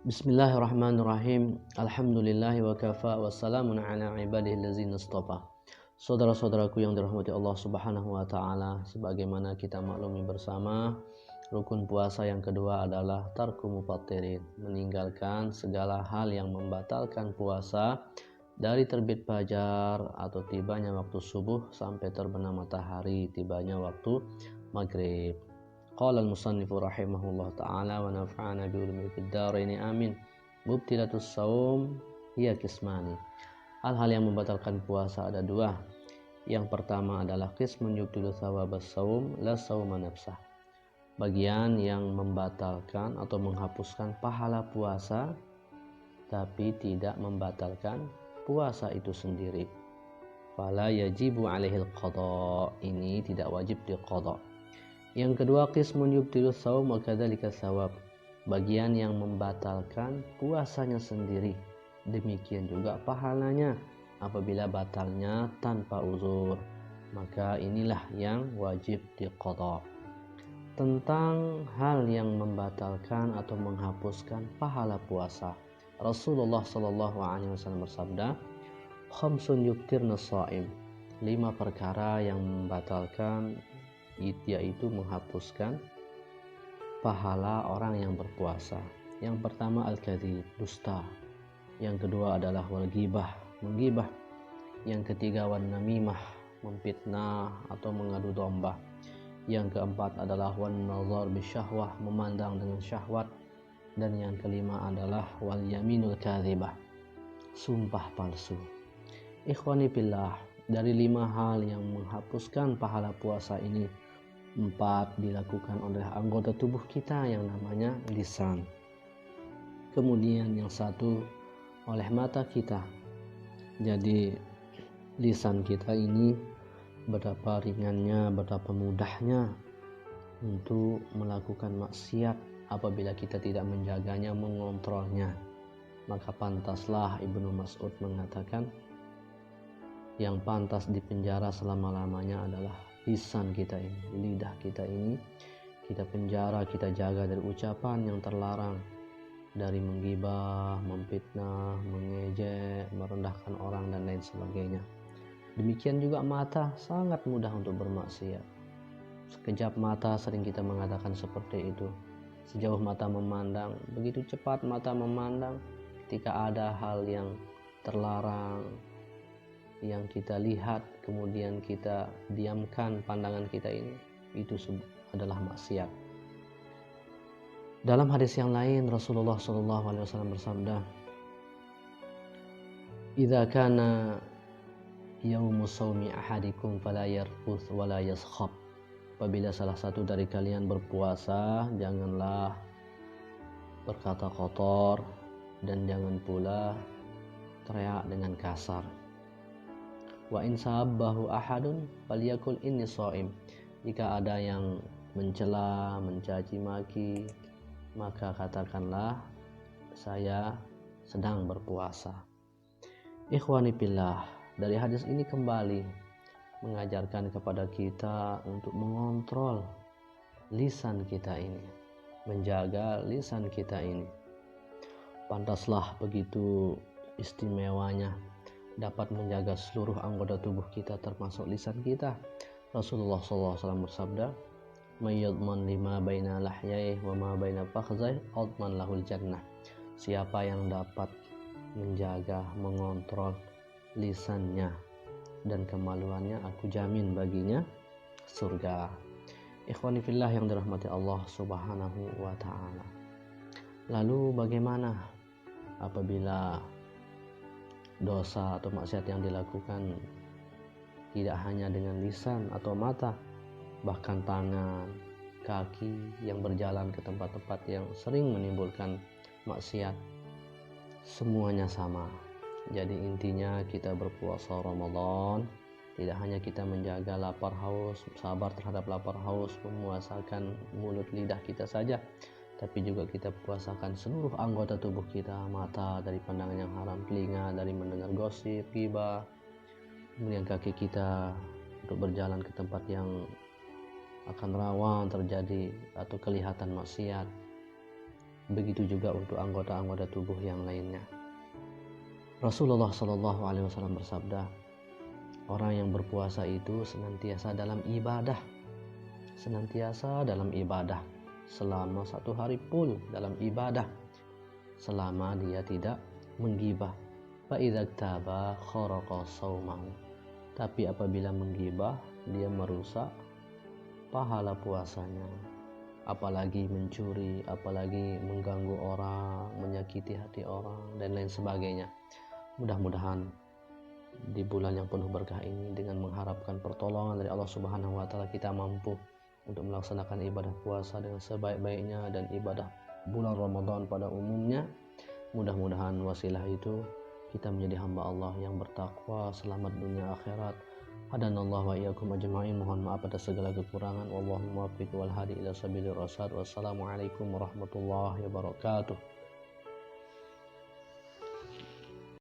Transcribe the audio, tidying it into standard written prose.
Bismillahirrahmanirrahim. Alhamdulillahi wa kafa wassalamun ala ibadihi allazina istafa. Saudara-saudaraku yang dirahmati Allah Subhanahu wa taala, sebagaimana kita maklumi bersama, rukun puasa yang kedua adalah tarku mufattirin, meninggalkan segala hal yang membatalkan puasa dari terbit fajar atau tibanya waktu subuh sampai terbenam matahari tibanya waktu maghrib. Qala al-musannifu rahimahullah ta'ala wa nafa'ana bi ulumi fid dharain amin. Mubtilatus shaum hiya qismani. Hal-hal yang membatalkan puasa ada dua. Yang pertama adalah qismun yubtilu thawabas shaum la shauma nafsah. Bagian yang membatalkan atau menghapuskan pahala puasa tapi tidak membatalkan puasa itu sendiri. Fala yajibu alaihil qada. Ini tidak wajib diqada. Yang kedua, qismun yubtilu shaum wa kadzalika thawab. Bagian yang membatalkan puasanya sendiri. Demikian juga pahalanya apabila batalnya tanpa uzur. Maka inilah yang wajib diqada. Tentang hal yang membatalkan atau menghapuskan pahala puasa, Rasulullah sallallahu alaihi wasallam bersabda, "Khamsun yubtirna shaim." 5 perkara yang membatalkan, yaitu menghapuskan pahala orang yang berpuasa. Yang pertama al-kadzib, dusta. Yang kedua adalah wal-ghibah, menggibah. Yang ketiga wan-namimah, memfitnah atau mengadu domba. Yang keempat adalah wan-nazar bisyahwah, memandang dengan syahwat. Dan yang kelima adalah wal-yaminul kadzibah, sumpah palsu. Ikhwani fillah, dari 5 hal yang menghapuskan pahala puasa ini, 4 dilakukan oleh anggota tubuh kita yang namanya lisan. Kemudian yang 1 oleh mata kita. Jadi lisan kita ini betapa ringannya, betapa mudahnya untuk melakukan maksiat apabila kita tidak menjaganya, mengontrolnya. Maka pantaslah Ibnu Mas'ud mengatakan, yang pantas dipenjara selama-lamanya adalah lisan kita ini, lidah kita ini. Kita penjara, kita jaga dari ucapan yang terlarang, dari menggibah, memfitnah, mengejek, merendahkan orang dan lain sebagainya. Demikian juga mata, sangat mudah untuk bermaksiat. Sekejap mata sering kita mengatakan seperti itu. Sejauh mata memandang, begitu cepat mata memandang ketika ada hal yang terlarang yang kita lihat, kemudian kita diamkan pandangan kita ini, itu adalah maksiat. Dalam hadis yang lain, Rasulullah SAW bersabda, "Idza kana yaumu shaumi ahadikum fala yarfuth wala yaskhab." Apabila salah satu dari kalian berpuasa, janganlah berkata kotor dan jangan pula teriak dengan kasar. Wa in sabbahu ahadun falyakul inni shaim. Jika ada yang mencela, mencaci maki, maka katakanlah saya sedang berpuasa. Ikhwani fillah, dari hadis ini kembali mengajarkan kepada kita untuk mengontrol lisan kita ini, menjaga lisan kita ini. Pantaslah begitu istimewanya dapat menjaga seluruh anggota tubuh kita termasuk lisan kita. Rasulullah SAW bersabda, "Mayyadman lima baina lahyaihi wa ma baina fakhzaihi adman lahul jannah." Siapa yang dapat menjaga, mengontrol lisannya dan kemaluannya, aku jamin baginya surga. Ikhwani fillah yang dirahmati Allah Subhanahu wa taala. Lalu bagaimana apabila dosa atau maksiat yang dilakukan tidak hanya dengan lisan atau mata, bahkan tangan, kaki yang berjalan ke tempat-tempat yang sering menimbulkan maksiat, semuanya sama. Jadi intinya kita berpuasa Ramadan tidak hanya kita menjaga lapar haus, sabar terhadap lapar haus, memuasakan mulut lidah kita saja, tapi juga kita puasakan seluruh anggota tubuh kita, mata dari pandangan yang haram, telinga dari mendengar gosip, ghibah, kemudian kaki kita untuk berjalan ke tempat yang akan rawan terjadi atau kelihatan maksiat, begitu juga untuk anggota-anggota tubuh yang lainnya. Rasulullah Shallallahu Alaihi Wasallam bersabda, orang yang berpuasa itu senantiasa dalam ibadah, selama 1 hari full dalam ibadah, selama dia tidak menggibah. Fa idza taba kharaqa shaumahu. Tapi apabila menggibah, dia merusak pahala puasanya. Apalagi mencuri, apalagi mengganggu orang, menyakiti hati orang, dan lain sebagainya. Mudah-mudahan di bulan yang penuh berkah ini, dengan mengharapkan pertolongan dari Allah Subhanahu wa Ta'ala, kita mampu untuk melaksanakan ibadah puasa dengan sebaik-baiknya dan ibadah bulan Ramadan pada umumnya. Mudah-mudahan wasilah itu kita menjadi hamba Allah yang bertakwa, selamat dunia akhirat. Hadanallahu wa iyyakum ajma'in. Mohon maaf atas segala kekurangan. Wallahu muwaffiq wal hadi ila sabilir rasyad. Wassalamualaikum warahmatullahi wabarakatuh.